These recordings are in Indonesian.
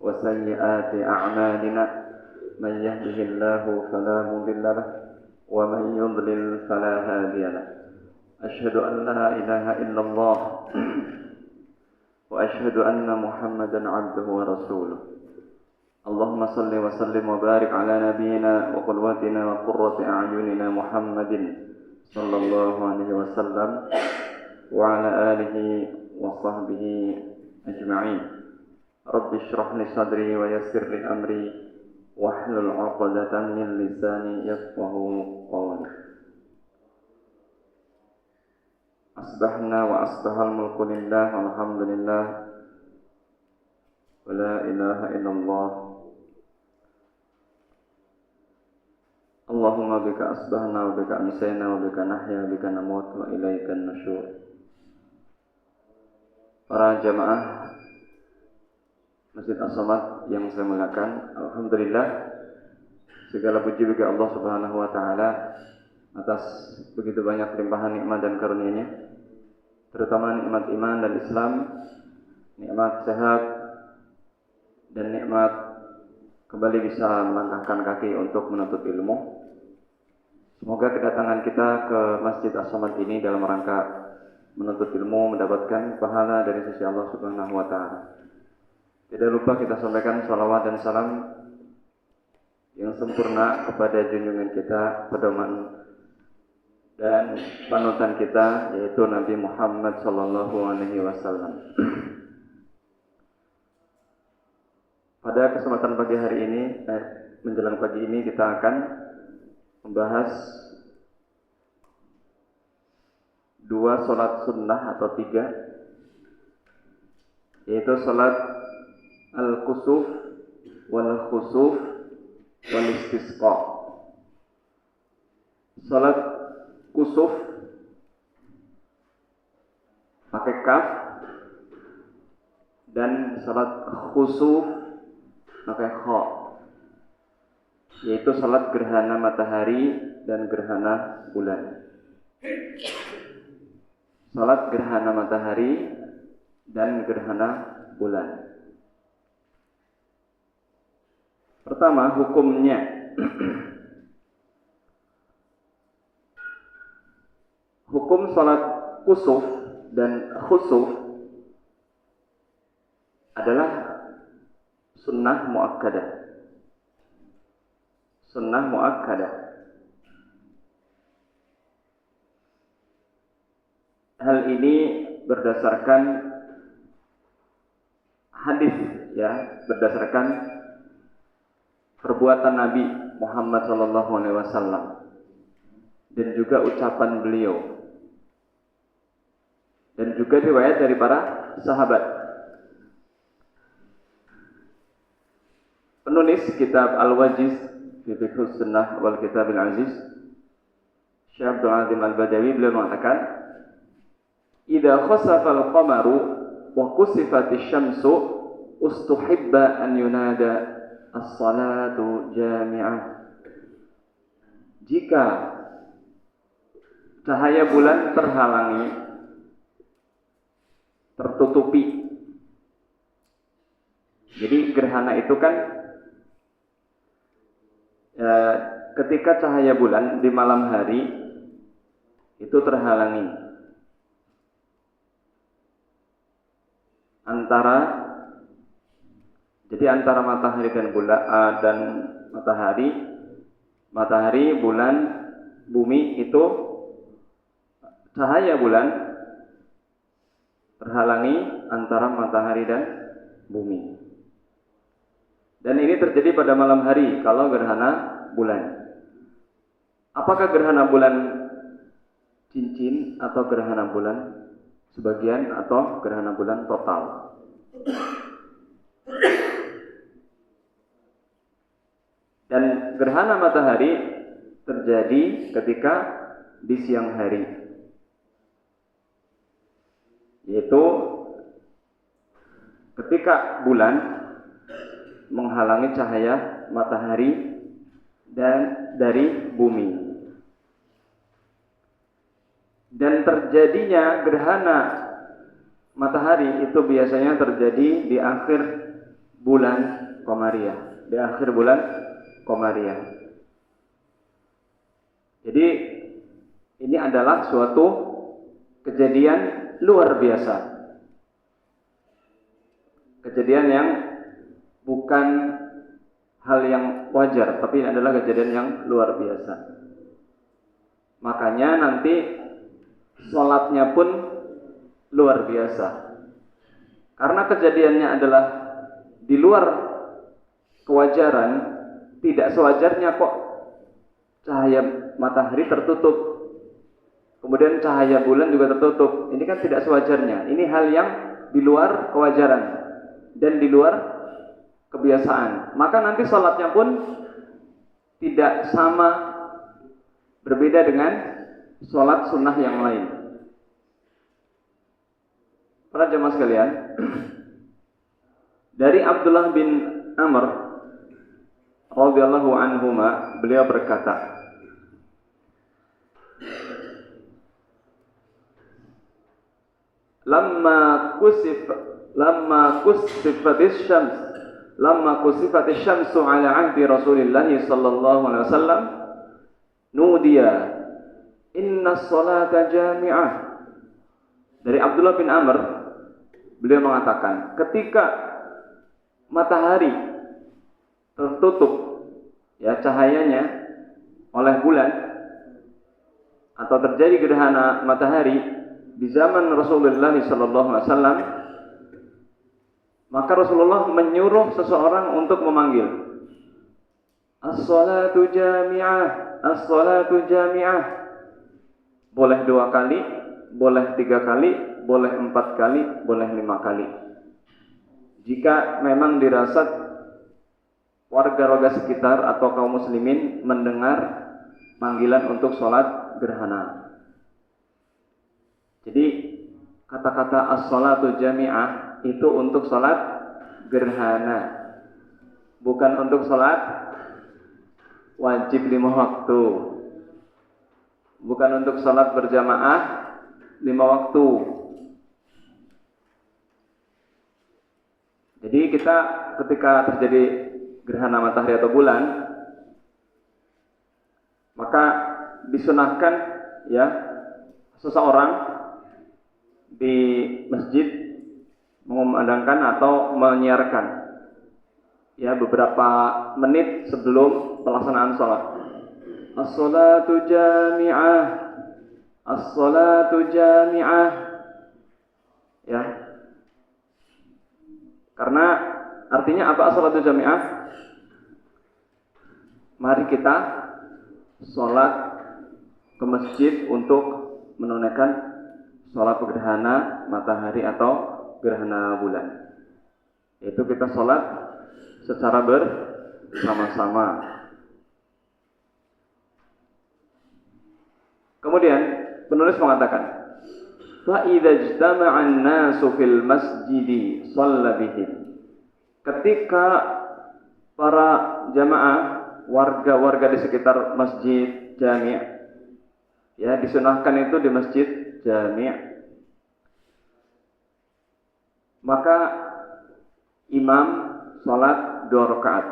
وسيئات أعمالنا من يهده الله فلا مضل له ومن يضلل فلا هادي له أشهد أن لا إله إلا الله وأشهد أن محمدا عبده ورسوله اللهم صل وسلم وبارك على نبينا وقدوتنا وقرة أعيننا محمد صلى الله عليه وسلم وعلى آله وصحبه أجمعين رب اشرح لي صدري ويسر لي أمري واحلل عقدة من لساني يفقهوا قولي أصبحنا وأصبح الملك لله والحمد لله ولا إله إلا الله اللهم بك أصبحنا وبك أمسينا وبك نحيا وبك نموت وإليك النشور. Para jamaah Masjid As-Samad yang saya muliakan, alhamdulillah segala puji bagi Allah Subhanahu wa taala atas begitu banyak limpahan nikmat dan karunia-Nya, terutama nikmat iman dan Islam, nikmat sehat dan nikmat kembali bisa melangkahkan kaki untuk menuntut ilmu. Semoga kedatangan kita ke Masjid As-Samad ini dalam rangka menuntut ilmu mendapatkan pahala dari sisi Allah Subhanahu wa taala. Tidak lupa kita sampaikan salawat dan salam yang sempurna kepada junjungan kita, pedoman dan panutan kita, yaitu Nabi Muhammad sallallahu alaihi wasallam. Pada kesempatan pagi hari ini, menjelang pagi ini kita akan membahas dua salat sunnah atau tiga, yaitu salat al-kusuf wal khusuf wal istisqa. Salat kusuf pakai kaf dan salat khusuf pakai kha, yaitu salat gerhana matahari dan gerhana bulan. Salat gerhana matahari dan gerhana bulan. Pertama, hukumnya. Hukum salat kusuf dan khusuf adalah sunnah muakkadah. Sunnah muakkadah. Hal ini berdasarkan hadis, ya, berdasarkan perbuatan Nabi Muhammad SAW dan juga ucapan beliau dan juga riwayat dari para sahabat. Penulis kitab Al-Wajiz fi Fiqhus Sunnah wal Kitabil Aziz, Syekh Abdul Azim Al-Badawi, beliau mengatakan, "Idza khasafa al-qamaru wa kusifati syamsu ustuhibba an yunada as-salatu jami'ah." Jika cahaya bulan terhalangi, tertutupi. Jadi gerhana itu kan ketika cahaya bulan di malam hari itu terhalangi antara matahari dan bulan dan matahari, bulan, bumi, itu cahaya bulan terhalangi antara matahari dan bumi. Dan ini terjadi pada malam hari kalau gerhana bulan. Apakah gerhana bulan cincin atau gerhana bulan sebagian atau gerhana bulan total? Dan gerhana matahari terjadi ketika di siang hari, yaitu ketika bulan menghalangi cahaya matahari dan dari bumi. Dan terjadinya gerhana matahari itu biasanya terjadi di akhir bulan Qamariyah, di akhir bulan Qamariyah. Jadi ini adalah suatu kejadian luar biasa. Kejadian yang bukan hal yang wajar, tapi ini adalah kejadian yang luar biasa. Makanya nanti sholatnya pun luar biasa. Karena kejadiannya adalah di luar kewajaran, tidak sewajarnya kok cahaya matahari tertutup, kemudian cahaya bulan juga tertutup. Ini kan tidak sewajarnya. Ini hal yang di luar kewajaran dan di luar kebiasaan. Maka nanti sholatnya pun tidak sama, berbeda dengan sholat sunnah yang lain. Para jemaah sekalian, dari Abdullah bin Amr radhiyallahu anhuma, beliau berkata, lamma kusifatis syamsu ala ahdi Rasulillah sallallahu alaihi wasallam nudiya inna sholata jami'ah. Dari Abdullah bin Amr, beliau mengatakan, ketika matahari tertutup ya cahayanya oleh bulan atau terjadi gerhana matahari di zaman Rasulullah sallallahu alaihi wasallam, maka Rasulullah menyuruh seseorang untuk memanggil, as-salatu jami'ah, as-salatu jami'ah. Boleh 2 kali, boleh 3 kali, boleh 4 kali, boleh 5 kali. Jika memang dirasa warga-warga sekitar atau kaum muslimin mendengar panggilan untuk sholat gerhana. Jadi kata-kata as-salatu jami'ah itu untuk sholat gerhana, bukan untuk sholat wajib 5 waktu, bukan untuk sholat berjamaah 5 waktu. Jadi kita ketika terjadi gerhana matahari atau bulan, maka disunahkan ya seseorang di masjid mengumandangkan atau menyiarkan ya beberapa menit sebelum pelaksanaan sholat. As-salatu jami'ah, as-salatu jami'ah. Ya. Karena artinya apa as-salatu jami'ah? Mari kita sholat ke masjid untuk menunaikan sholat gerhana matahari atau gerhana bulan. Itu kita sholat secara bersama-sama. Kemudian penulis mengatakan, fa idza ijtama'a an-nasu fil masjidi shalla bihim. Ketika para jamaah, warga-warga di sekitar masjid jami', ya disunahkan itu di masjid jami', maka imam salat 2 rakaat.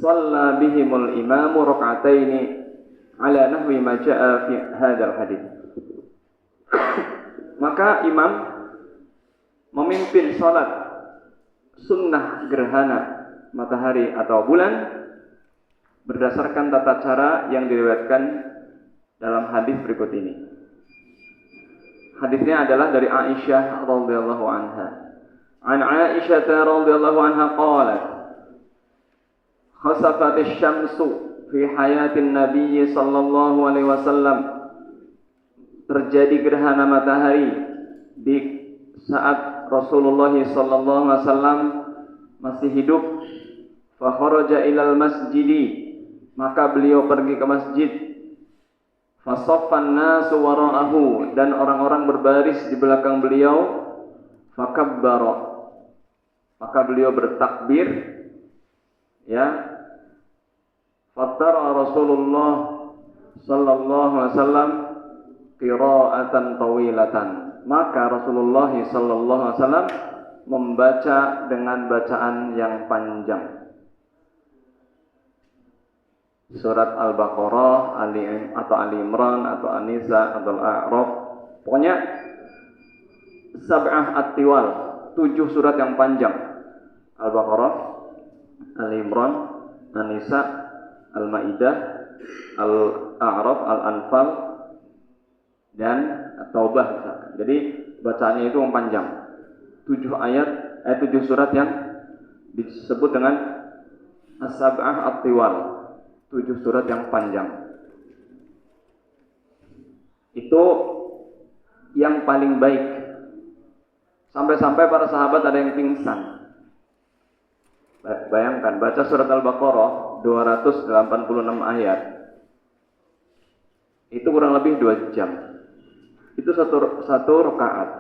Shalla bihimul imamu raka'ataini ala nahwi ma jaa fi hadzal hadits. Maka imam memimpin salat sunnah gerhana matahari atau bulan berdasarkan tata cara yang diriwayatkan dalam hadis berikut ini. Hadisnya adalah dari Aisyah radhiyallahu anha. An Aisyah radhiyallahu anha qalat, khasafatis syamsu fi hayatin Nabi sallallahu alaihi wasallam. Terjadi gerhana matahari di saat Rasulullah sallallahu alaihi wasallam masih hidup. Fa kharaja ilal masjidi, maka beliau pergi ke masjid. Fa saffan nasu wara'ahu, dan orang-orang berbaris di belakang beliau. Fa kabbara, maka beliau bertakbir, ya. Fattara Rasulullah sallallahu alaihi wasallam qira'atan tawilatan, maka Rasulullah sallallahu alaihi wasallam membaca dengan bacaan yang panjang. Surat Al-Baqarah, Ali Imran atau An-Nisa atau Al-A'raf, pokoknya sab'ah at-tiwal, 7 surat yang panjang. Al-Baqarah, Ali Imran, An-Nisa, Al-Maidah, Al-A'raf, Al-Anfal, dan At-Taubah misalkan. Jadi bacaannya itu yang panjang. 7 surat yang disebut dengan as-sab'ah at-tiwal. 7 surat yang panjang. Itu yang paling baik. Sampai-sampai para sahabat ada yang pingsan. Bayangkan, baca surat Al-Baqarah 286 ayat. Itu kurang lebih 2 jam. Itu satu rakaat.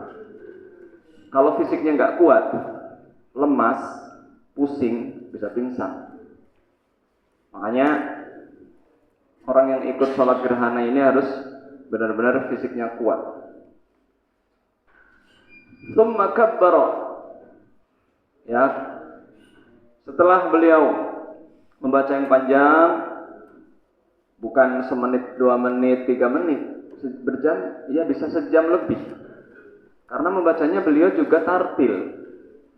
Kalau fisiknya nggak kuat, lemas, pusing, bisa pingsan. Makanya orang yang ikut sholat gerhana ini harus benar-benar fisiknya kuat. Tsumma kabbara. Ya. Setelah beliau membaca yang panjang, bukan semenit, 2 menit, 3 menit, berjam, ya bisa sejam lebih. Karena membacanya beliau juga tartil.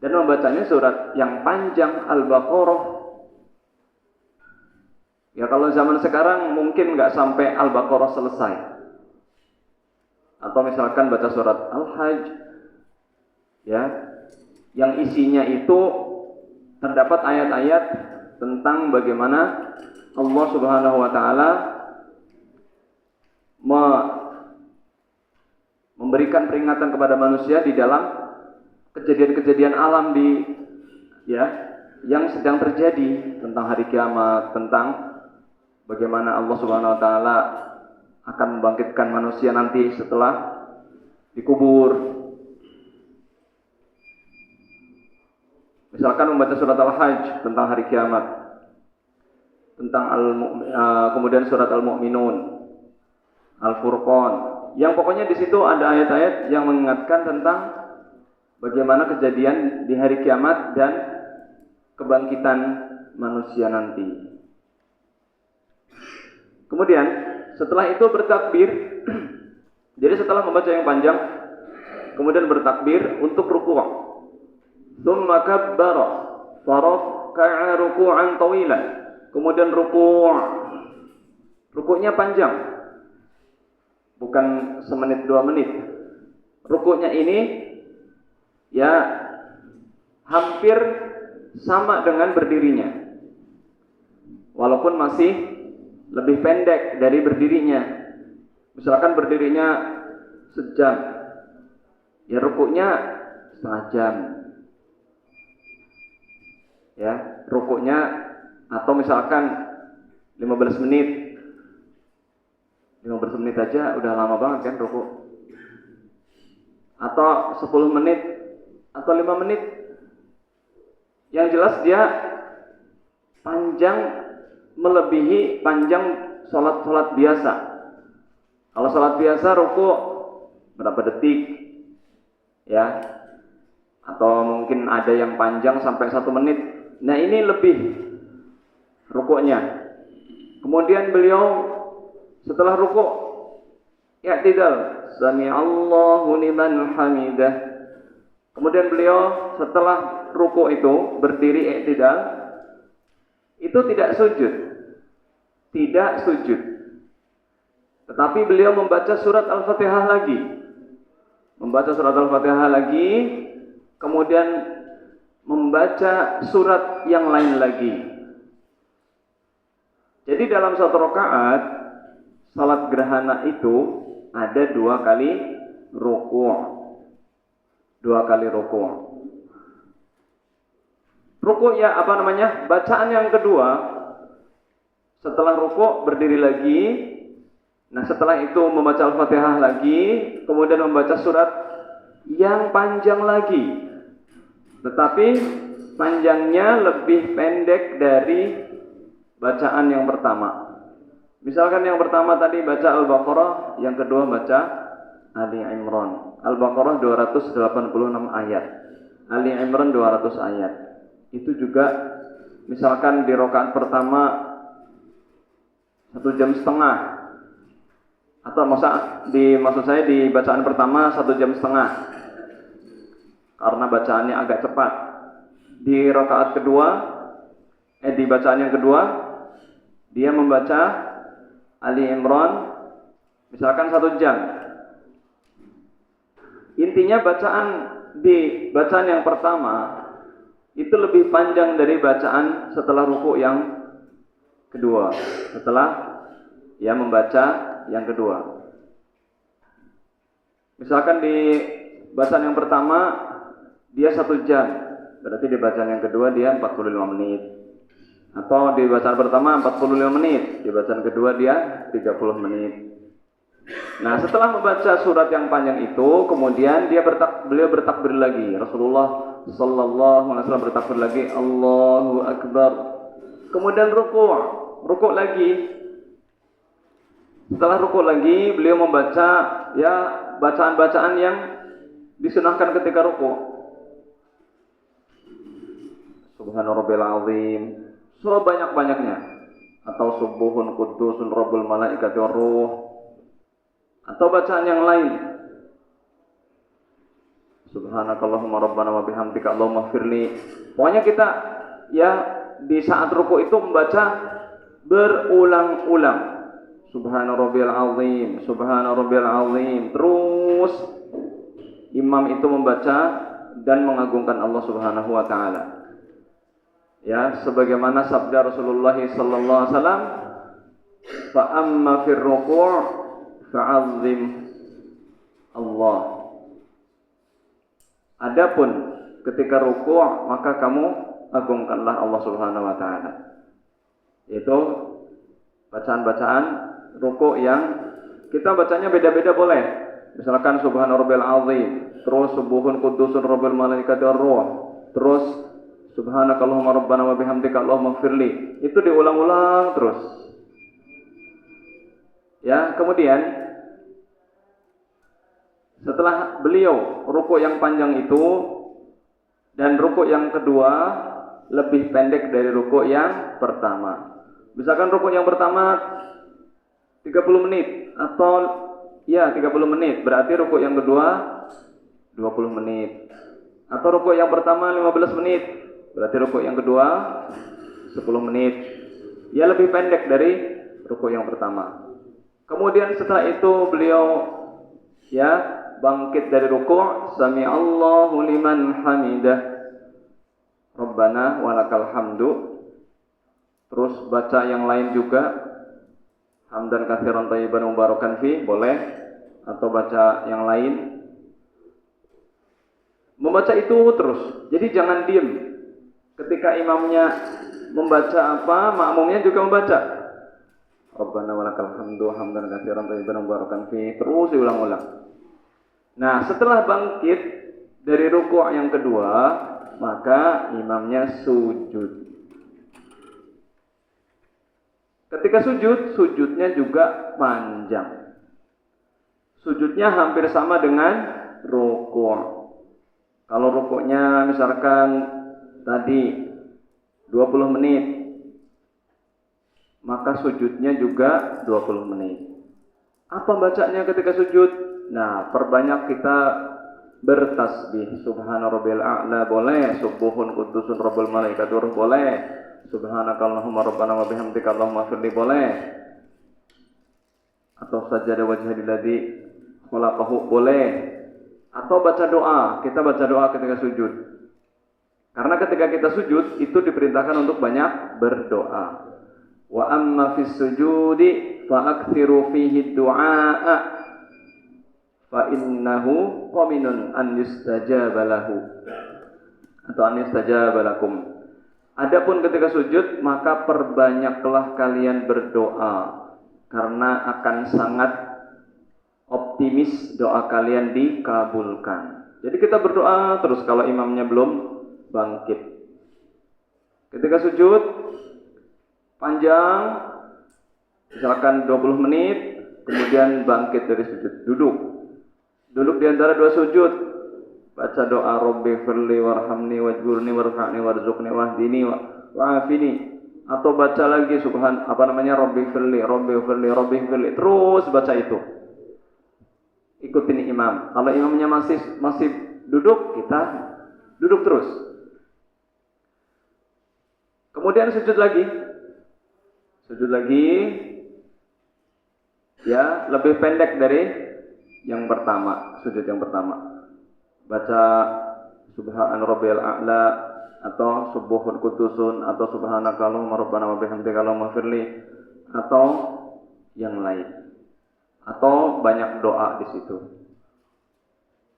Dan membacanya surat yang panjang Al-Baqarah. Ya kalau zaman sekarang mungkin nggak sampai Al-Baqarah selesai. Atau misalkan baca surat Al-Hajj, ya, yang isinya itu terdapat ayat-ayat tentang bagaimana Allah Subhanahu wa taala memberikan peringatan kepada manusia di dalam kejadian-kejadian alam yang sedang terjadi, tentang hari kiamat, tentang bagaimana Allah Subhanahu wa taala akan membangkitkan manusia nanti setelah dikubur. Misalkan membaca surat Al-Hajj tentang hari kiamat, tentang kemudian surat Al-Mu'minun, Al-Furqan, yang pokoknya di situ ada ayat-ayat yang mengingatkan tentang bagaimana kejadian di hari kiamat dan kebangkitan manusia nanti. Kemudian setelah itu bertakbir. Jadi setelah membaca yang panjang, kemudian bertakbir untuk ruku'. Tsumma kabbara faraka'a ruku'an tawilan. Kemudian ruku'nya panjang. Bukan semenit 2 menit. Ruku'nya ini ya hampir sama dengan berdirinya. Walaupun masih lebih pendek dari berdirinya. Misalkan berdirinya sejam, ya rukuknya setengah jam. Ya, rukuknya atau misalkan 15 menit. 15 menit aja udah lama banget kan rukuk. Atau 10 menit atau 5 menit. Yang jelas dia panjang, melebihi panjang sholat biasa. Kalau sholat biasa rukuk berapa detik, ya, atau mungkin ada yang panjang sampai 1 menit. Nah ini lebih rukuknya. Kemudian beliau setelah rukuk i'tidal, sami'allahu liman hamidah. Kemudian beliau setelah rukuk itu berdiri i'tidal, itu tidak sujud, tetapi beliau membaca surat Al-Fatihah lagi, kemudian membaca surat yang lain lagi. Jadi dalam satu rakaat salat gerhana itu ada 2 kali rukuk. Rukuk ya bacaan yang kedua setelah rukuk berdiri lagi. Nah setelah itu membaca Al-Fatihah lagi, kemudian membaca surat yang panjang lagi, tetapi panjangnya lebih pendek dari bacaan yang pertama. Misalkan yang pertama tadi baca Al-Baqarah, yang kedua baca Ali Imran. Al-Baqarah 286 ayat, Ali Imran 200 ayat. Itu juga misalkan di rakaat pertama 1,5 jam, atau maksud saya di bacaan pertama 1,5 jam karena bacaannya agak cepat. Di rakaat kedua, di bacaan yang kedua, dia membaca Ali Imran misalkan 1 jam. Intinya di bacaan yang pertama itu lebih panjang dari bacaan setelah ruku yang kedua, setelah ia membaca yang kedua. Misalkan di bacaan yang pertama dia 1 jam, berarti di bacaan yang kedua dia 45 menit. Atau di bacaan pertama 45 menit, di bacaan kedua dia 30 menit. Nah, setelah membaca surat yang panjang itu, kemudian beliau bertakbir lagi. Rasulullah sallallahu alaihi wasallam bertakbir lagi, Allahu Akbar. Kemudian ruku lagi. Setelah ruku lagi, beliau membaca ya bacaan-bacaan yang disunahkan ketika ruku. Subhana rabbil azim, sebanyak-banyaknya, atau subuhun qudusun rabbul malaikati waruh, atau bacaan yang lain. Subhanakallahumma rabbana wa bihamdika Allahumma firli. Pokoknya kita ya di saat ruku itu membaca berulang-ulang. Subhana rabbil azim, subhana rabbil azim. Terus imam itu membaca dan mengagungkan Allah Subhanahu wa taala. Ya, sebagaimana sabda Rasulullah sallallahu alaihi wasallam, fa amma fir ruku' fa'azzim Allah. Adapun ketika ruku' maka kamu agungkanlah Allah Subhanahu wa taala. Itu bacaan-bacaan ruku' yang kita bacanya beda-beda boleh. Misalkan subhana rabbil azim, terus subuhun qudusun rabbil malaikati waruh, terus subhanakallahumma rabbana wa bihamdika Allahumma firli. Itu diulang-ulang terus. Ya, kemudian setelah beliau rukuk yang panjang itu dan rukuk yang kedua lebih pendek dari rukuk yang pertama. Misalkan rukuk yang pertama 30 menit atau ya 30 menit, berarti rukuk yang kedua 20 menit. Atau rukuk yang pertama 15 menit, berarti rukuk yang kedua 10 menit. Ya lebih pendek dari rukuk yang pertama. Kemudian setelah itu beliau ya bangkit dari rukuk, sami Allahu liman hamidah, Rabbana walakal hamdu. Terus baca yang lain juga, hamdan katsiran thayyiban mubarakan fi, boleh, atau baca yang lain. Membaca itu terus. Jadi jangan diam. Ketika imamnya membaca apa, makmumnya juga membaca. Rabbana walakal hamdu hamdan katsiran thayyiban mubarakan fi, terus diulang-ulang. Nah, setelah bangkit dari rukuk yang kedua, maka imamnya sujud. Ketika sujudnya juga panjang. Sujudnya hampir sama dengan rukuk. Kalau rukuknya misalkan tadi 20 menit, maka sujudnya juga 20 menit. Apa bacanya ketika sujud? Nah, perbanyak kita bertasbih. Subhana rabbil a'la boleh, subuhun qudusun rabbul malaikati waruh boleh, subhanakallahumma rabbana wa bihamdika Allahumma firli boleh, atau sajada wajhil ladzi khalaqahu boleh, atau baca doa. Kita baca doa ketika sujud. Karena ketika kita sujud itu diperintahkan untuk banyak berdoa. Wa amma fis sujudi fa aktsiru fihi du'a fa innahu qaminun an yustajaba lahu, atau an yustajaba lakum. Adapun ketika sujud maka perbanyaklah kalian berdoa, karena akan sangat optimis doa kalian dikabulkan. Jadi kita berdoa terus kalau imamnya belum bangkit. Ketika sujud panjang, misalkan 20 menit, kemudian bangkit dari sujud, duduk di antara dua sujud, baca doa Rabbi firli warhamni wajburni warfa'ni warzuqni wahdini wa'afini, atau baca lagi Rabbi firli Rabbi firli Rabbi firli, terus baca itu. Ikutin imam. Kalau imamnya masih duduk, kita duduk terus. Kemudian sujud lagi. Ya, lebih pendek dari yang pertama, sujud yang pertama. Baca Subhan Rabbiyal A'la atau Subuhun Kudusun atau Subhanaka Allahumma Rabbana wa bihamdika Allahumma firli, atau yang lain. Atau banyak doa di situ.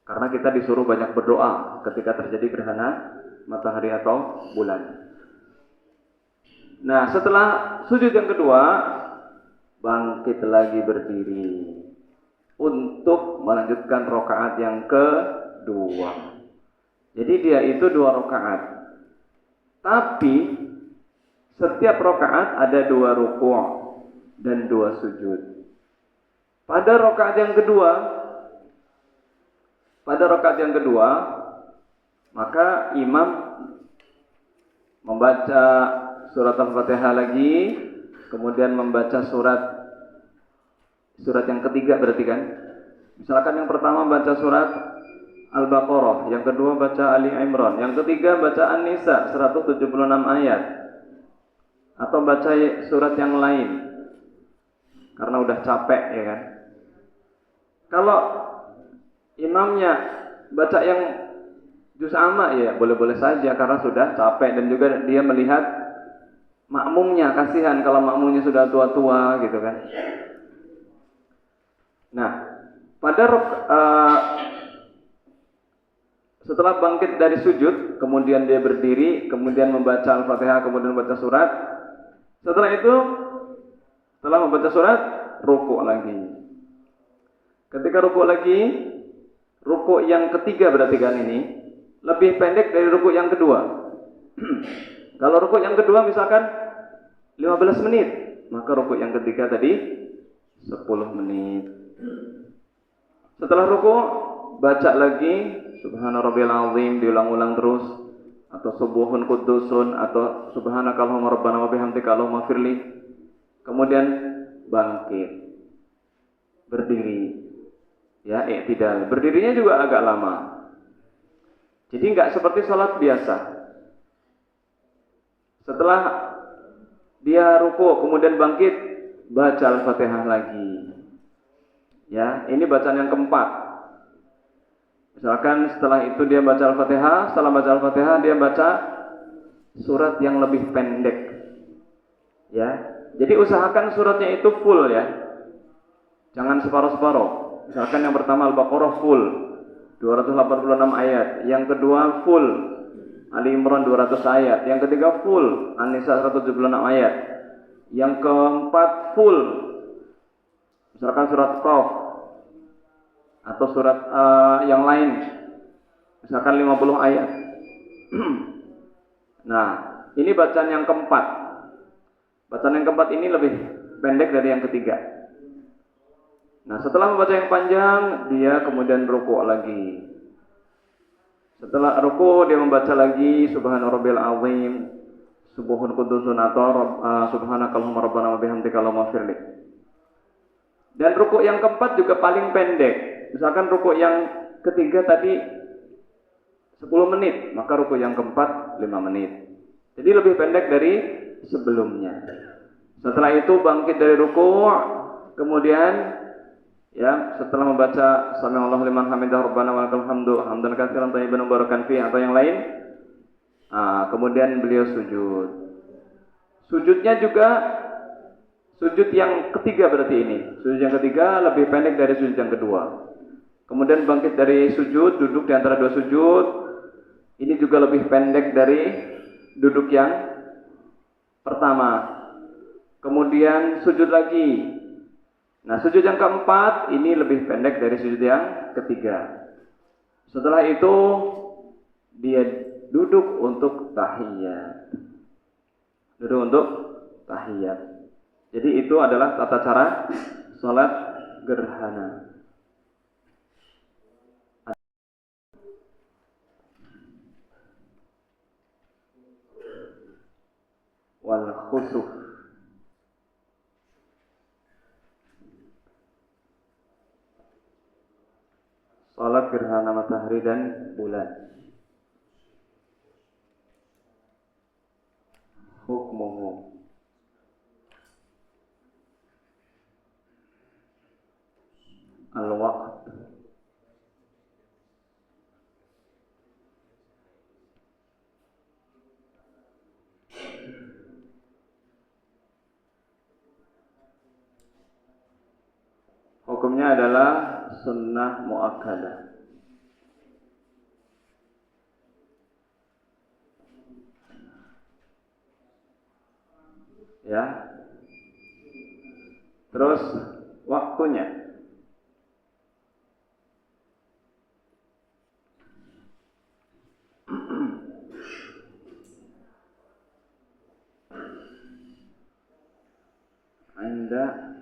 Karena kita disuruh banyak berdoa ketika terjadi gerhana matahari atau bulan. Nah, setelah sujud yang kedua, bangkit lagi berdiri untuk melanjutkan rakaat yang kedua. Jadi dia itu 2 rakaat. Tapi setiap rakaat ada 2 ruku' dan 2 sujud. Pada rakaat yang kedua, maka imam membaca surat Al-Fatihah lagi, kemudian membaca surat yang ketiga berarti kan. Misalkan yang pertama baca surat Al-Baqarah, yang kedua baca Ali Imran, yang ketiga baca An-Nisa 176 ayat, atau baca surat yang lain karena udah capek ya kan. Kalau imamnya baca yang juz amma ya boleh-boleh saja karena sudah capek, dan juga dia melihat makmumnya, kasihan kalau makmumnya sudah tua-tua gitu kan. Nah, setelah bangkit dari sujud, kemudian dia berdiri, kemudian membaca Al-Fatihah, kemudian membaca surat. Setelah membaca surat, rukuk lagi. Ketika rukuk lagi, rukuk yang ketiga berarti kan ini lebih pendek dari rukuk yang kedua. Kalau rukuk yang kedua misalkan 15 menit, maka rukuk yang ketiga tadi 10 menit. Setelah rukuk, baca lagi Subhana Rabbiyal Azim, diulang-ulang terus, atau Subuhun Kudusun, atau Subhanaka Allahumma Rabbana wa bihamdika Allahumma firli. Kemudian bangkit, berdiri. Ya, i'tidal. Berdirinya juga agak lama. Jadi enggak seperti sholat biasa. Setelah dia ruku, kemudian bangkit, baca Al-Fatihah lagi. Ya, ini bacaan yang keempat. Misalkan setelah itu dia baca Al-Fatihah, setelah baca Al-Fatihah dia baca surat yang lebih pendek. Ya, jadi usahakan suratnya itu full ya. Jangan separuh-separuh. Misalkan yang pertama Al-Baqarah full 286 ayat, yang kedua full Ali Imran 200 ayat, yang ketiga full An-Nisa 176 ayat, yang keempat full misalkan surat Qaf atau surat yang lain misalkan 50 ayat. Nah, ini bacaan yang keempat. Bacaan yang keempat ini lebih pendek dari yang ketiga. Nah, setelah membaca yang panjang, dia kemudian rukuk lagi. Setelah rukuk, dia membaca lagi Subhana Rabbiyal Azim, Subuhun Kudusun, atau Subhanaka Allahumma Rabbana wa bihamdika Allahumma firli. Dan rukuk yang keempat juga paling pendek. Misalkan rukuk yang ketiga tadi 10 menit, maka rukuk yang keempat 5 menit. Jadi lebih pendek dari sebelumnya. Setelah itu bangkit dari rukuk, kemudian ya, setelah membaca Sami'allahu liman hamidah Rabbana wa lakal hamdu hamdan katsiran thayyiban mubarakan fi, atau yang lain, kemudian beliau sujud. Sujudnya juga sujud yang ketiga berarti ini. Sujud yang ketiga lebih pendek dari sujud yang kedua. Kemudian bangkit dari sujud, duduk di antara 2 sujud. Ini juga lebih pendek dari duduk yang pertama. Kemudian sujud lagi. Nah, sujud yang keempat ini lebih pendek dari sujud yang ketiga. Setelah itu dia duduk untuk tahiyat. Duduk untuk tahiyat. Jadi itu adalah tata cara salat gerhana. wal khusuf. Salat gerhana matahari dan bulan. Hukmuhu. Al-waqt. Hukumnya adalah sunnah muakkadah. Ya. Terus waktunya. Anda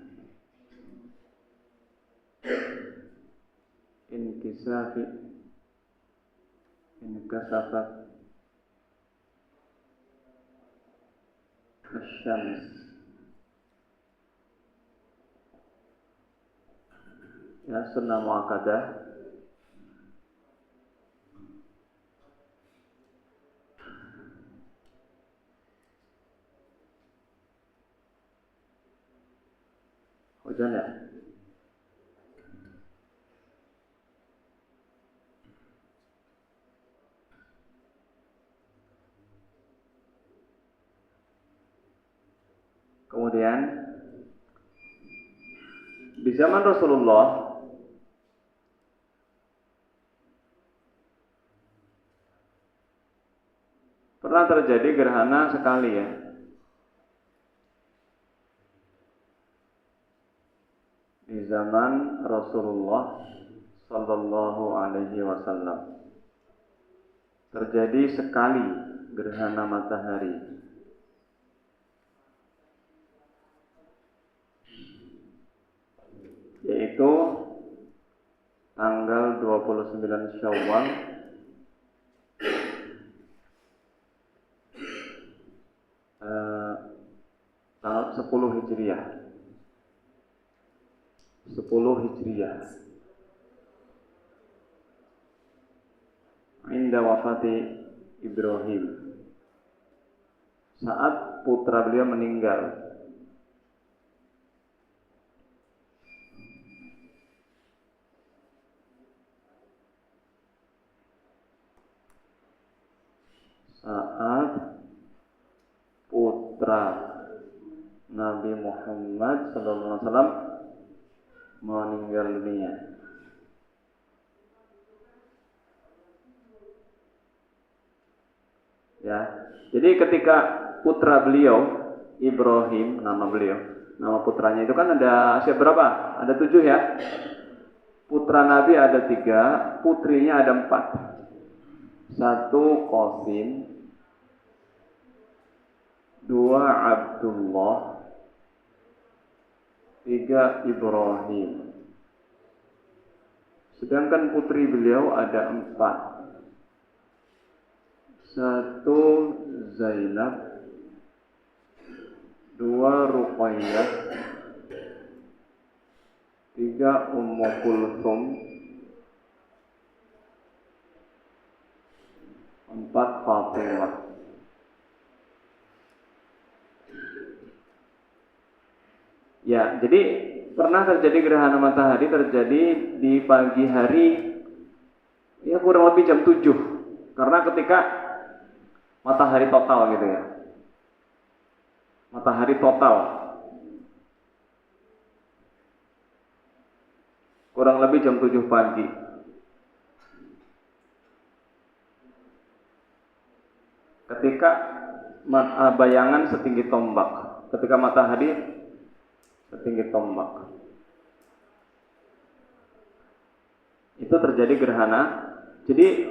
inkasafat asyams. Ya, sunnah muakkadah. Hujan ya? Kemudian di zaman Rasulullah pernah terjadi gerhana sekali ya. Di zaman Rasulullah sallallahu alaihi wasallam terjadi sekali gerhana matahari. Yaitu tanggal 29 Syawal tanggal 10 Hijriah. 10 Hijriah. Inda wafati Ibrahim. Saat putra beliau meninggal. Saat putra Nabi Muhammad SAW meninggal dunia. Ya, jadi ketika putra beliau Ibrahim, nama putranya itu kan ada siapa berapa? Ada 7 ya. Putra Nabi ada 3, putrinya ada 4. 1 Qasim, 2 Abdullah, 3 Ibrahim. Sedangkan putri beliau ada 4. 1 Zainab, 2 Ruqayyah, 3 Ummu Kulthum, 4 Fatimah. Ya, jadi pernah terjadi gerhana matahari terjadi di pagi hari, ya kurang lebih jam 7. Karena ketika matahari total gitu ya. Matahari total. Kurang lebih jam 7 pagi. Ketika bayangan setinggi tombak. Ketika matahari setinggi tombak. Itu terjadi gerhana. Jadi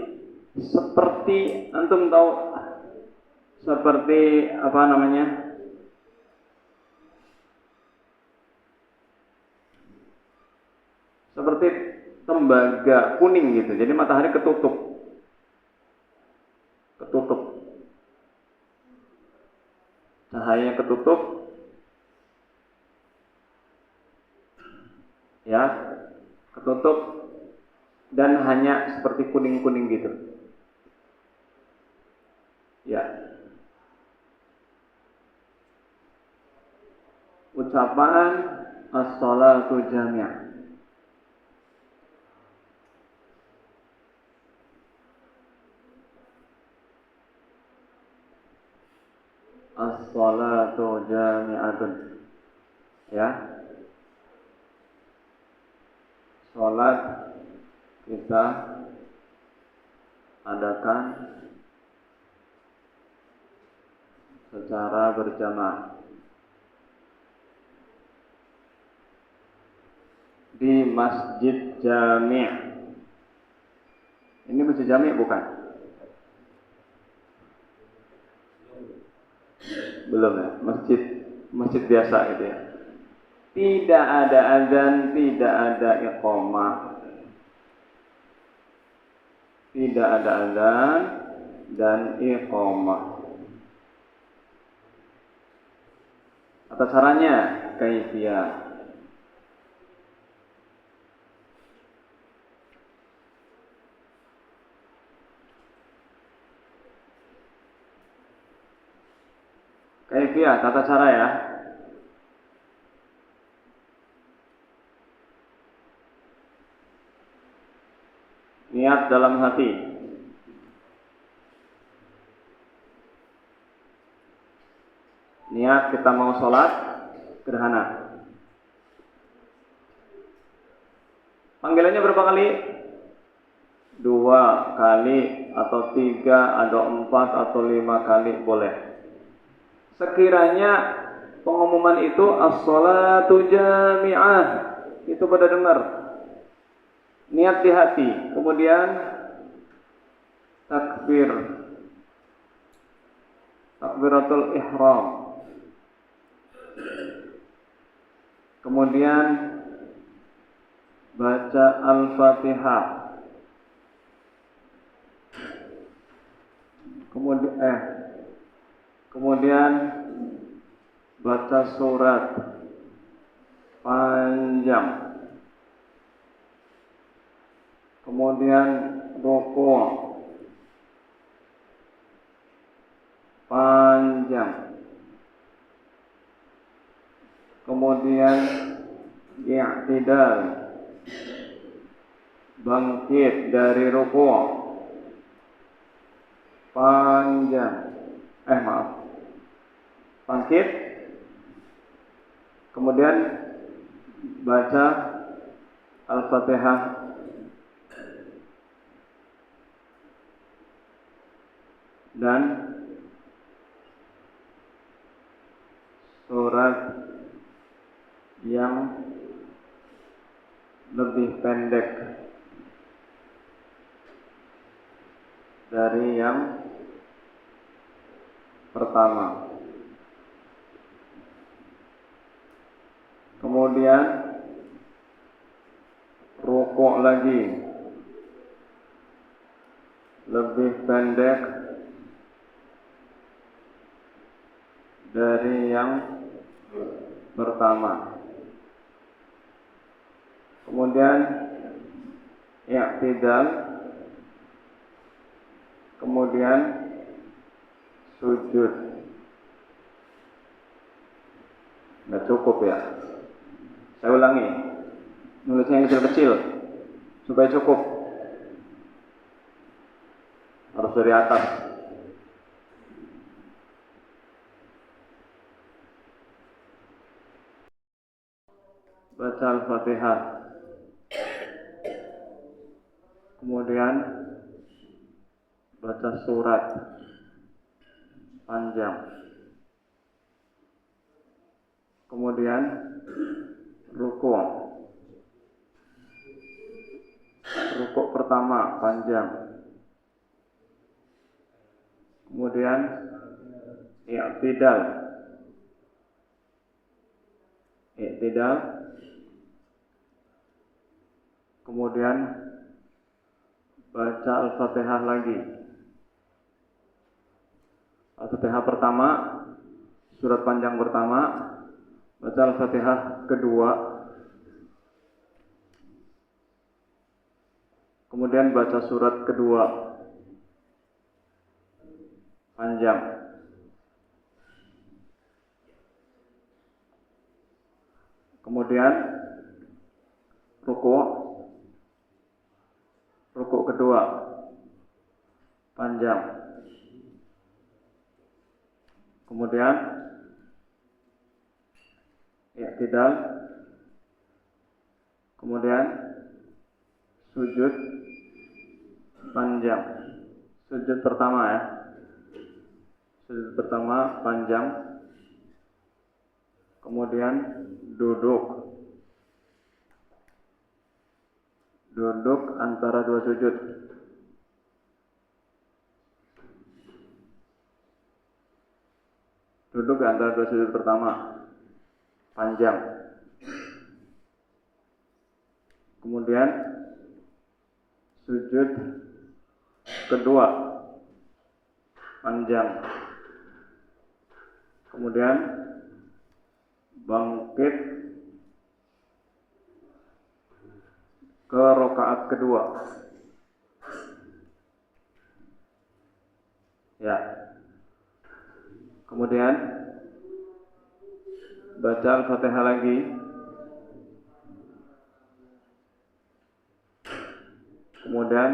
seperti antum tahu seperti apa namanya? Seperti tembaga kuning gitu. Jadi matahari ketutup. cahayanya ketutup, ya, ketutup dan hanya seperti kuning-kuning gitu. Ya. Ucapan as-salatu jami'ah. As-salatu jami'atun. Ya. Salat kita adakan secara berjamaah di Masjid Jami'. Ini Masjid Jami' bukan? Belum ya, masjid biasa gitu ya. Tidak ada azan, tidak ada iqamah. Tidak ada azan dan iqamah. Tata caranya kaifiyah. Kaifiyah, tata cara ya. Niat dalam hati. Niat kita mau sholat gerhana. Panggilannya berapa kali? 2 kali atau 3 atau 4 atau 5 kali boleh. Sekiranya pengumuman itu as-salatu jami'ah, itu pada dengar. Niat di hati, kemudian takbir, takbiratul ihram, kemudian baca al-fatihah, kemudian baca surat panjang, kemudian rukuk panjang, kemudian i'tidal, bangkit dari rukuk panjang, bangkit, kemudian baca al-fatihah dan surat yang lebih pendek dari yang pertama. Kemudian rukuk lagi lebih pendek dari yang pertama. Kemudian i'tidal, kemudian sujud. Nggak cukup ya. Saya ulangi, nulisnya yang kecil-kecil supaya cukup. Harus dari atas. Baca al-fatihah, kemudian baca surat panjang, kemudian rukuk pertama panjang, kemudian i'tidal, kemudian baca al-fatihah lagi. Al-fatihah pertama, surat panjang pertama, baca Al-Fatihah kedua, kemudian baca surat kedua panjang, kemudian ruku kedua panjang, kemudian i'tidal, kemudian sujud panjang. Sujud pertama ya. Sujud pertama panjang. Kemudian duduk. Duduk antara dua sujud. Duduk antara dua sujud pertama panjang. Kemudian sujud kedua panjang. Kemudian bangkit ke rakaat kedua. Ya. Kemudian baca Al-Fatihah lagi. Kemudian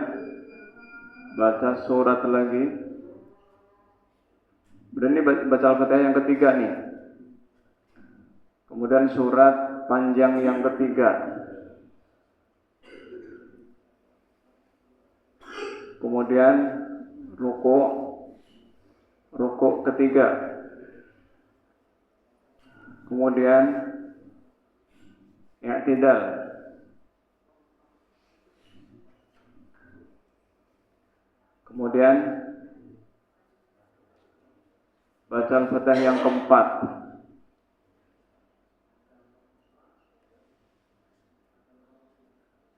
baca surat lagi. Berarti baca Al-Fatihah yang ketiga nih. Kemudian surat panjang yang ketiga. Kemudian ruku ketiga. Kemudian i'tidal. Kemudian baca Al-Fatihah yang keempat.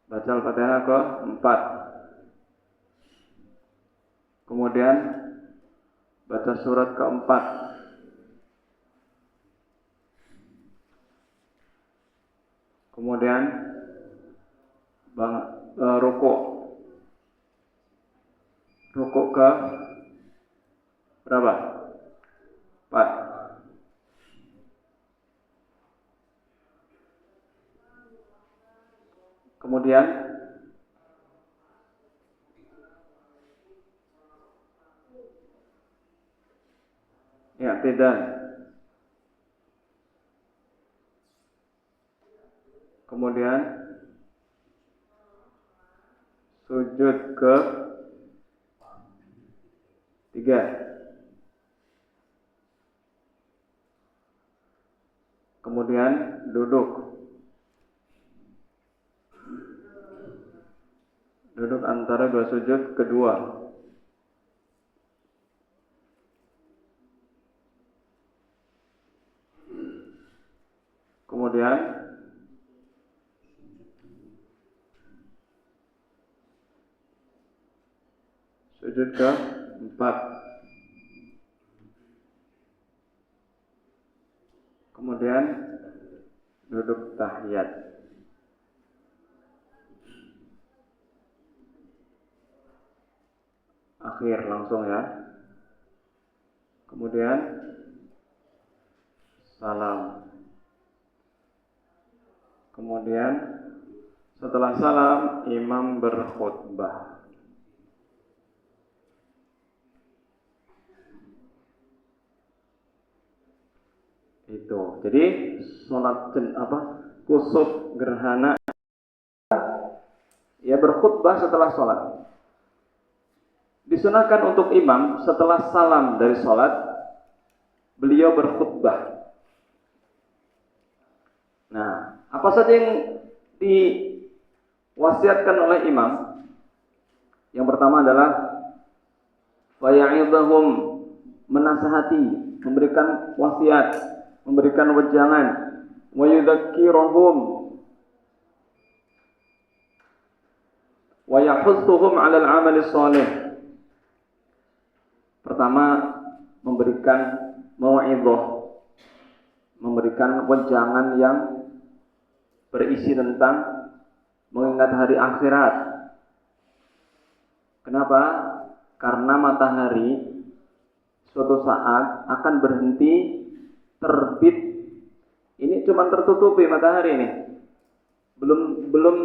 Baca Al-Fatihah keempat. Kemudian baca surat keempat. Kemudian ruku ke berapa? 4. Kemudian i'tidal. Kemudian sujud ke 3. Kemudian duduk. Duduk antara dua sujud kedua. Kemudian sujud ke 4. Kemudian duduk tahiyat. Akhir langsung ya. Kemudian salam. Kemudian setelah salam imam berkhutbah. Itu. Jadi sholat kusuf gerhana ya berkhutbah setelah sholat. Disunahkan untuk imam setelah salam dari sholat beliau berkhutbah. Nah, apa saja yang diwasiatkan oleh imam? Yang pertama adalah faya'idhahum, menasihati, memberikan wasiat, memberikan wejangan, wa yudzakkirahum wa yahutsuhum 'alal 'amali shalih. Pertama, memberikan mau'izah, memberikan wejangan yang berisi tentang mengingat hari akhirat. Kenapa? Karena matahari suatu saat akan berhenti terbit. Ini cuma tertutupi matahari ini. Belum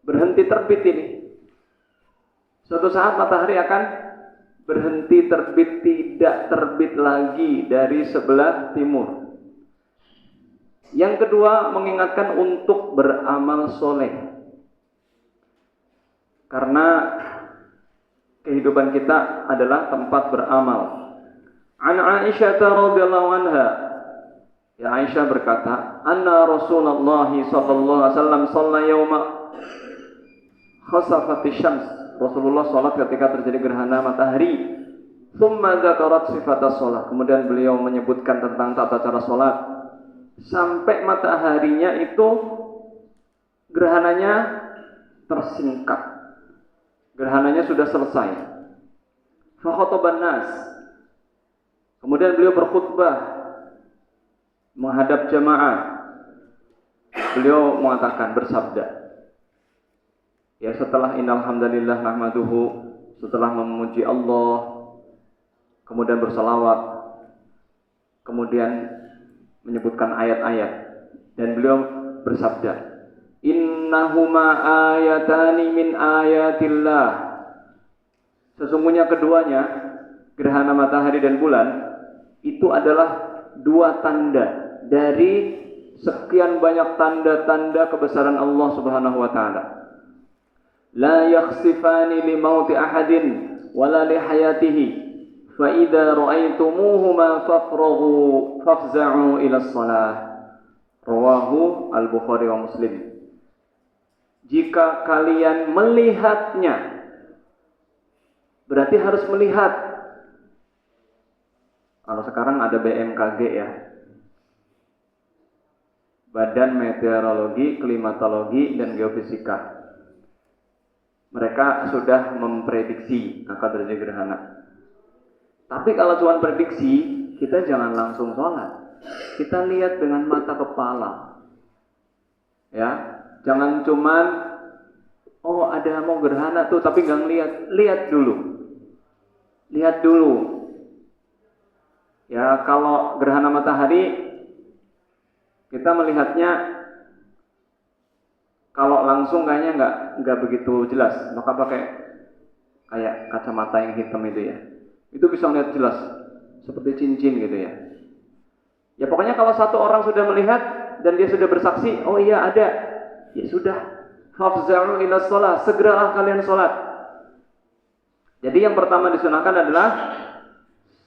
berhenti terbit ini. Suatu saat matahari akan berhenti terbit, tidak terbit lagi dari sebelah timur. Yang kedua, mengingatkan untuk beramal soleh. Karena kehidupan kita adalah tempat beramal. An Aisyah radhiyallahu anha, ya Aisyah berkata, anna Rasulullah sallallahu alaihi wasallam shalla yauma khasafati syams. Rasulullah salat ketika terjadi gerhana matahari. Tsumma dzakarat sifatas shalah. Kemudian beliau menyebutkan tentang tata cara salat sampai mataharinya itu gerhananya tersingkap. Gerhananya sudah selesai. Fa khataban nas. Kemudian beliau berkhutbah menghadap jamaah. Beliau mengatakan, bersabda, ya setelah innal hamdalillah nahmaduhu, setelah memuji Allah, kemudian bersalawat, kemudian menyebutkan ayat-ayat, dan beliau bersabda, innahuma ayatani min ayatillah. Sesungguhnya keduanya, gerhana matahari dan bulan, itu adalah dua tanda dari sekian banyak tanda-tanda kebesaran Allah Subhanahu wa taala. La yakhsifani li mauti ahadin wala li hayatihi fa idza ra'aytumuhuma fafza'u ila shalah. Rawahu Al-Bukhari wa Muslim. Jika kalian melihatnya, berarti harus melihat. Kalau sekarang ada BMKG ya, Badan Meteorologi, Klimatologi, dan Geofisika. Mereka sudah memprediksi akan terjadi gerhana. Tapi kalau cuma prediksi, kita jangan langsung sholat. Kita lihat dengan mata kepala. Ya, jangan cuman oh ada mau gerhana tuh tapi nggak ngeliat. Lihat dulu. Lihat dulu. Ya, kalau gerhana matahari kita melihatnya kalau langsung kayaknya nggak begitu jelas, maka pakai kayak kacamata yang hitam itu ya. Itu bisa melihat jelas, seperti cincin gitu ya. Ya pokoknya kalau satu orang sudah melihat dan dia sudah bersaksi, oh iya ada, ya sudah. Hafza'u ila shalah, segeralah kalian sholat. Jadi yang pertama disunahkan adalah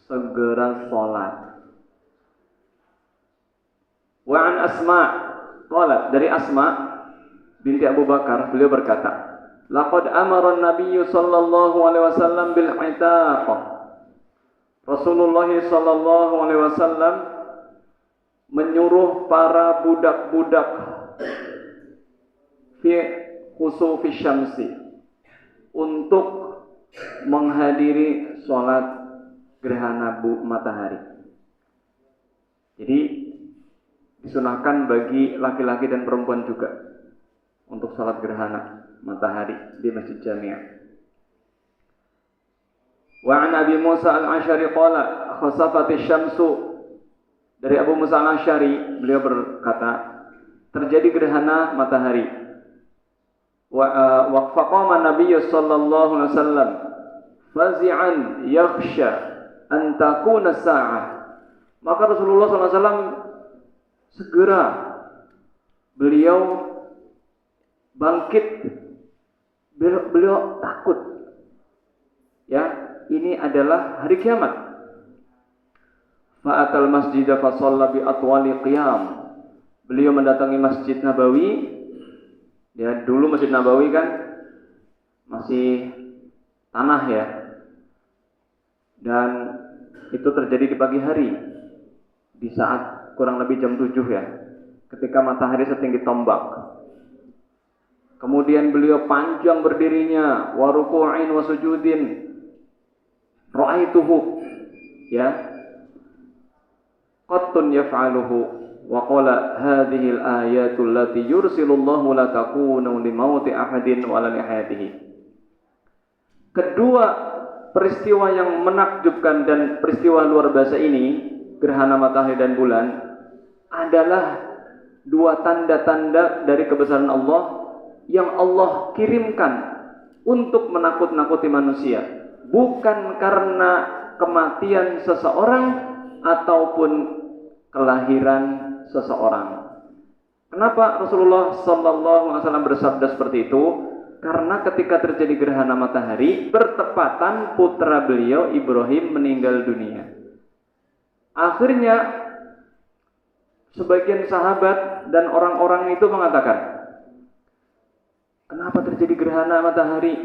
segera sholat. Wa an Asma, qalat, dari Asma binti Abu Bakar, beliau berkata, laqad amara an-nabiy sallallahu alaihi wasallam bil itaq. Rasulullah sallallahu alaihi wasallam menyuruh para budak-budak fi khusufi syamsi untuk menghadiri sholat gerhana matahari. Jadi disunahkan bagi laki-laki dan perempuan juga untuk salat gerhana matahari di Masjid Jami'. Wa an Abi Musa al-Asy'ari qala khasafati syamsu. Dari Abu Musa al-Asy'ari beliau berkata, terjadi gerhana matahari. Wa faqama Nabi sallallahu alaihi wasallam fazi'an yakhsha an takuna sa'ah. Maka Rasulullah sallallahu alaihi wasallam segera beliau bangkit, beliau takut, ya ini adalah hari kiamat. Fa'atal masjidah fa shalla bi atwali qiyam. Beliau mendatangi Masjid Nabawi. Ya dulu Masjid Nabawi kan masih tanah ya, dan itu terjadi di pagi hari di saat kurang lebih jam 7 ya, ketika matahari setinggi tombak. Kemudian beliau panjang berdirinya, wa ruku'in wa sujudin. Ra'aituhu, ya. Qattun yaf'aluhu. wa qala hadhihi al-ayatu allati yursilullahu la takunu li mauti ahadin wa la li hayatihi. Kedua peristiwa yang menakjubkan dan peristiwa luar biasa ini, gerhana matahari dan bulan, adalah dua tanda-tanda dari kebesaran Allah yang Allah kirimkan untuk menakut-nakuti manusia, bukan karena kematian seseorang ataupun kelahiran seseorang. Kenapa Rasulullah SAW bersabda seperti itu? Karena ketika terjadi gerhana matahari, bertepatan putra beliau Ibrahim meninggal dunia. Akhirnya sebagian sahabat dan orang-orang itu mengatakan, kenapa terjadi gerhana matahari?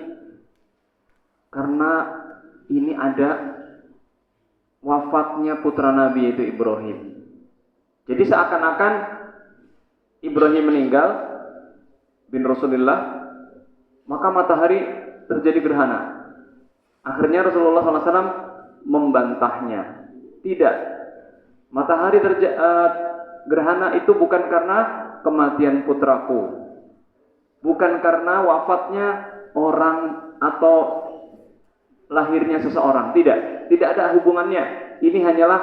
Karena ini ada wafatnya putra Nabi yaitu Ibrahim. Jadi seakan-akan Ibrahim meninggal bin Rasulullah, maka matahari terjadi gerhana. Akhirnya Rasulullah SAW membantahnya. Tidak, matahari gerhana itu bukan karena kematian putraku, bukan karena wafatnya orang atau lahirnya seseorang. Tidak ada hubungannya. Ini hanyalah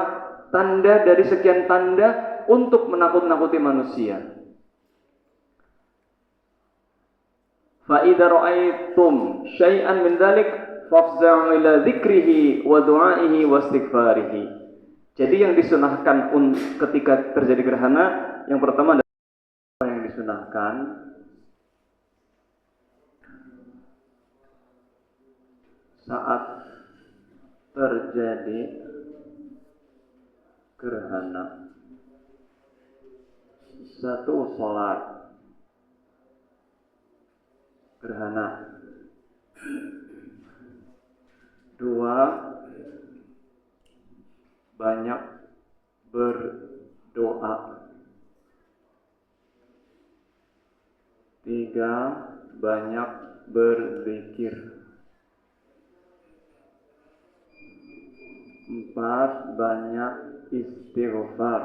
tanda dari sekian tanda untuk menakut-nakuti manusia. Fa idza ra'aitum syai'an min dzalik fafza'u ila dzikrihi wa du'aihi wa istighfarihi. Jadi yang disunahkan ketika terjadi gerhana, yang pertama adalah yang disunahkan saat terjadi gerhana. Satu, sholat gerhana. Dua, banyak berdoa. Tiga, banyak berzikir. Empat, banyak istighfar.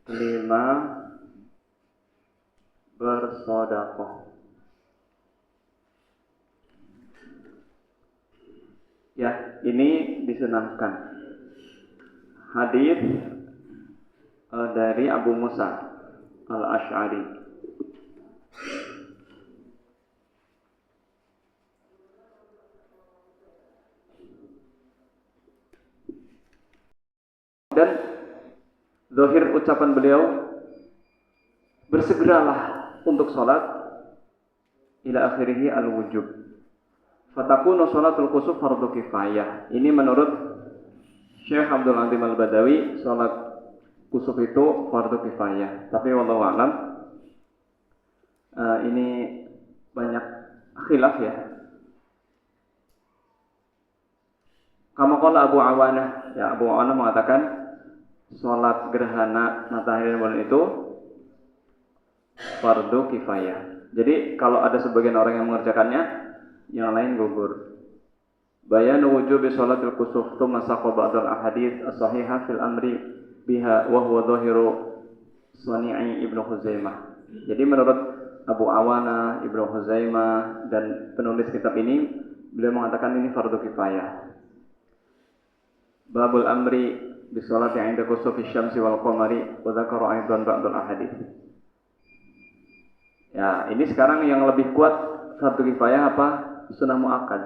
Lima, bersedekah. Ya, ini disunahkan. Hadis dari Abu Musa Al-Asy'ari. Dan zahir ucapan beliau, bersegeralah untuk sholat ila akhirih al-wujub. Fatakunu sholatul kusuf fardu kifayah. Ini menurut Syekh Abdul Azim Al-Badawi, sholat kusuf itu fardu kifayah. Tapi wallahu a'lam, ini banyak khilaf ya. Kama qala Abu Awanah, ya Abu Awanah mengatakan sholat gerhana matahari dan bulan itu fardu kifayah. Jadi kalau ada sebagian orang yang mengerjakannya, yang lain gugur. Bayanu wujubi sholatil kusuf tsumma saqa ba'dal ahadits as-sahihah fil amri biha wa huwa dhahiru Sani'i Ibnu Khuzaimah. Jadi menurut Abu Awana, Ibnu Khuzaimah dan penulis kitab ini, beliau mengatakan ini fardu kifayah. Babul amri bi sholati 'inda kusufi syamsi wal qamari wa dzakara aidan ba'dal ahadits. Ya, ini sekarang yang lebih kuat fardu kifayah apa? Sunnah muakkad.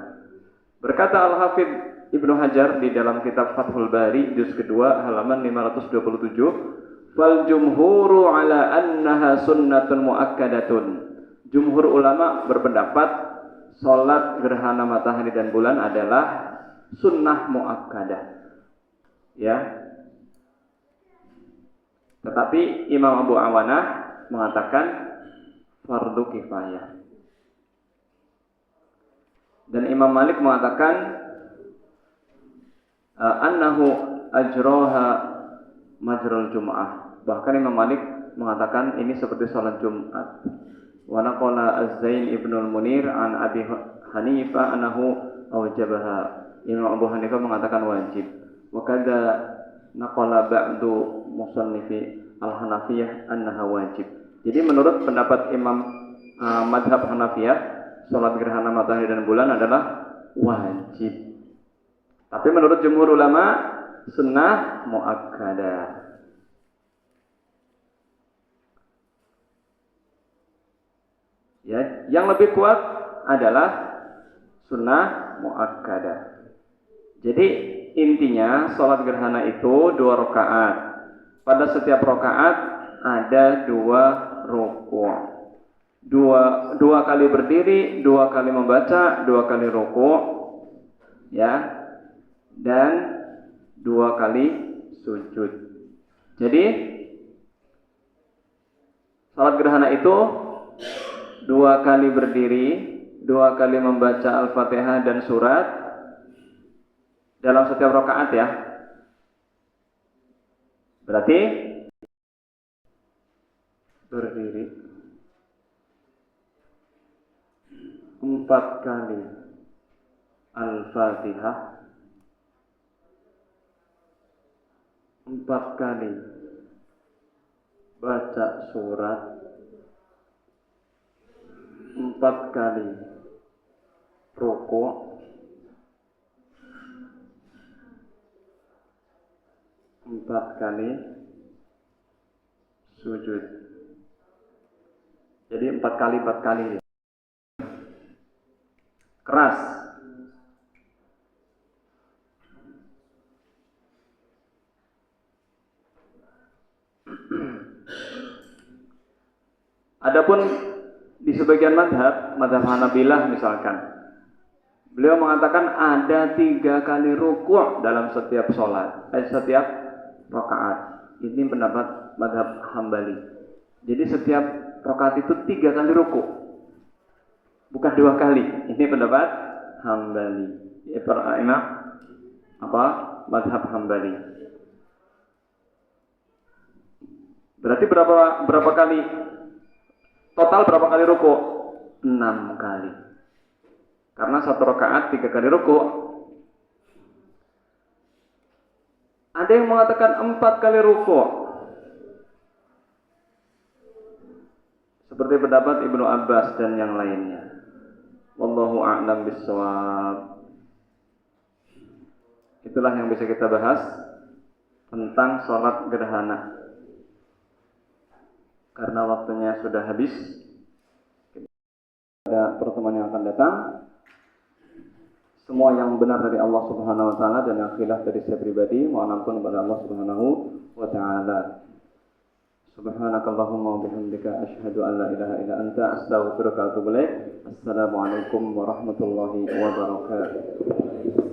Berkata Al-Hafidz Ibnu Hajar di dalam kitab Fathul Bari juz kedua halaman 527, fal jumhuru ala annaha sunnatun muakkadatun. Jumhur ulama berpendapat salat gerhana matahari dan bulan adalah sunnah muakkadah. Ya. Tetapi Imam Abu Awanah mengatakan fardu kifayah. Dan Imam Malik mengatakan annahu ajroha majrul jum'ah. Bahkan Imam Malik mengatakan ini seperti salat Jumat. Wa naqala Az-Zain Ibnu Al-Munir an Abi Hanifah annahu awjabaha. Imam Abu Hanifah mengatakan wajib. Wa kadza naqala ba'du musannifi al-Hanafiyah annaha wajib. Jadi menurut pendapat Imam madhab Hanafiyah, sholat gerhana matahari dan bulan adalah wajib. Tapi menurut jumhur ulama, sunnah muakkadah. Ya, yang lebih kuat adalah sunnah muakkadah. Jadi intinya sholat gerhana itu 2 rakaat. Pada setiap rakaat ada 2 rukuk. Dua kali berdiri, 2 kali membaca, 2 kali rukuk, ya, dan 2 kali sujud. Jadi salat gerhana itu 2 kali berdiri, 2 kali membaca Al-Fatihah dan surat dalam setiap rakaat ya. Berarti berdiri 4 kali Al-Fatihah, 4 kali baca surat, 4 kali rukuk, 4 kali sujud. Jadi 4 kali. Keras. Adapun di sebagian madhab Hanabilah misalkan, beliau mengatakan ada 3 kali rukuk dalam setiap sholat, setiap rakaat. Ini pendapat madhab Hambali. Jadi setiap rakaat itu 3 kali rukuk, bukan 2 kali. Ini pendapat Hambali. Imam madhab Hambali. Berarti berapa kali? Total berapa kali rukuk? 6 kali. Karena 1 rakaat 3 kali rukuk. Ada yang mengatakan 4 kali rukuk. Seperti pendapat Ibnu Abbas dan yang lainnya. Wallahu a'lam bishawab. Itulah yang bisa kita bahas tentang sholat gerhana. Karena waktunya sudah habis, pada pertemuan yang akan datang, semua yang benar dari Allah Subhanahu wa taala dan yang khilaf dari saya pribadi, mohon ampun kepada Allah Subhanahu wa taala. Subhanakallahumma wa bihamdika asyhadu an la ilaha illa anta astaghfiruka wa atubu ilaik. Assalamualaikum warahmatullahi wabarakatuh.